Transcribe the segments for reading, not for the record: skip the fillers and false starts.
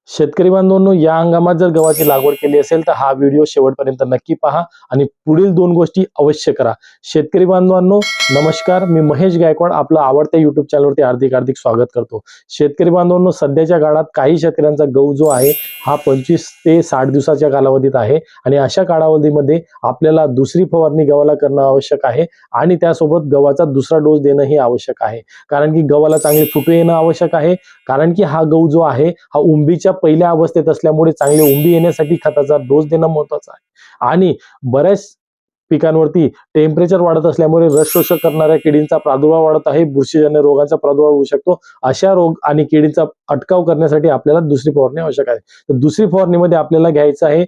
शेतकरी बांधवांनो, या हंगामात जर गव्हाची लागवड केली असेल तर हा व्हिडिओ शेवटपर्यंत नक्की पहा आणि पुढील 2 गोष्टी अवश्य करा। शेतकरी बांधवांनो, नमस्कार, मी महेश गायकवाड आपलं आवडत्या YouTube चॅनलवरती हार्दिक स्वागत करतो। शेतकरी बांधवांनो, सध्याच्या काळात काही शेतकऱ्यांचा गहू जो आहे हा 25 ते 60 दिवसाच्या कालावधीत आहे आणि अशा कालावधीमध्ये आपल्याला दुसरी फवारणी गव्हाला करणं आवश्यक आहे आणि त्यासोबत गव्हाचा दुसरा डोस देणं ही आवश्यक आहे। कारण की गव्हाला चांगले फुटवे येणं आवश्यक आहे, कारण की हा गहू जो आहे हा उंबीच्या पहिल्या अवस्थेत असल्यामुळे चांगले उंबी येण्यासाठी खताचा डोस देणं महत्त्वाचं आहे। आणि बऱ्याच पिकांवरती टेम्परेचर वाढत असल्यामुळे रस शोषक करणाऱ्या किडींचा प्रादुर्भाव वाढत आहे, बुरशीजन्य रोगांचा प्रादुर्भाव होऊ शकतो। अशा रोग आणि किडींचा अटकाव करण्यासाठी आपल्याला दुसरी फवारणी आवश्यक आहे। तर दुसरी फवारणीमध्ये आपल्याला घ्यायचं आहे,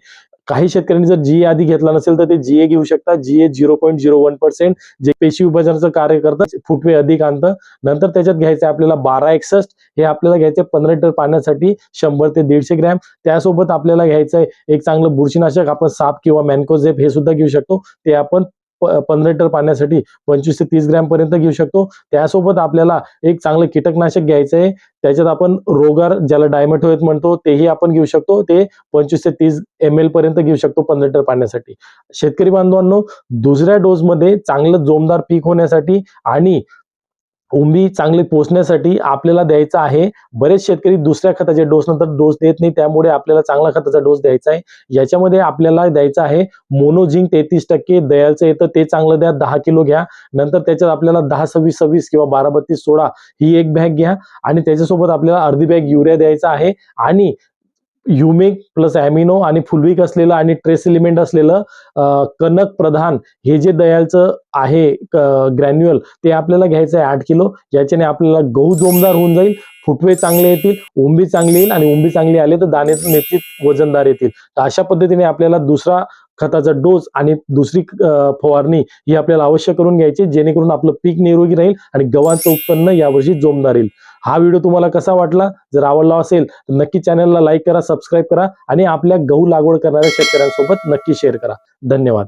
काही शेतकऱ्यांनी जर जीए आधी घेतला नसेल तर ते जीए घेऊ शकता। जीए 0.01% जे पेशी विभाजनाचं कार्य करतं, फुटवे अधिक आणतं। नंतर त्याच्यात घ्यायचं आपल्याला 1261, हे आपल्याला घ्यायचं 15 लिटर पाण्यासाठी 100 ते 150 ग्रॅम। त्यासोबत आपल्याला घ्यायचं एक चांगलं बुरशीनाशक, आपण साप किंवा मॅन्कोझेब हे सुद्धा घेऊ शकतो, ते आपण 15 लिटर पाण्यासाठी 25 ते 30 ग्रॅम पर्यंत घेऊ शकतो। त्यासोबत आपल्याला एक चांगलं कीटकनाशक घ्यायचं आहे, त्याच्यात आपण रोगार ज्याला डायमेथोएट म्हणतो तेही आपण घेऊ शकतो, ते 25 ते 30 ml पर्यंत घेऊ शकतो 15 लिटर पाण्यासाठी। शेतकरी बांधवांनो, दुसऱ्या डोस मध्ये चांगलं जोमदार पीक होण्यासाठी आणि उंबी चांगली पोचण्यासाठी आपल्याला द्यायचा आहे। बरेच शेतकरी दुसऱ्या खताच्या डोस नंतर डोस देत नाही, त्यामुळे आपल्याला चांगला खताचा डोस द्यायचा आहे। याच्यामध्ये आपल्याला द्यायचा आहे मोनोझिंक 33%, दयालचं येतं ते चांगलं द्या, 10 किलो घ्या। नंतर त्याच्यात आपल्याला 10-26-26 किंवा 12-32-16 ही एक बॅग घ्या आणि त्याच्यासोबत आपल्याला अर्धी बॅग युरिया द्यायचा आहे आणि ह्युमिक प्लस ॲमिनो आणि फुलविक असलेलं आणि ट्रेस एलिमेंट असलेलं कनक प्रधान हे जे दयालचं आहे ग्रॅन्युअल, ते आपल्याला घ्यायचं आहे 8 किलो। याच्याने आपल्याला गहू जोमदार होऊन जाईल, फुटवे चांगले येतील, उंबी चांगली येईल आणि उंबी चांगली आली तर दाणे निश्चित वजनदार येतील। तर अशा पद्धतीने आपल्याला दुसरा खताचा डोस आणि दुसरी फवारणी ही आपल्याला अवश्य करून घ्यायची, जेणेकरून आपलं पीक निरोगी राहील आणि गव्हाचं उत्पन्न यावर्षी जोमदार येईल। हा व्हिडिओ तुम्हाला कसा वाटला? जर आवडला असेल तर नक्की चॅनलला लाईक करा, सबस्क्राईब करा आणि आपल्या गहू लागवड करणाऱ्या शेतकऱ्यांसोबत नक्की शेअर करा। धन्यवाद।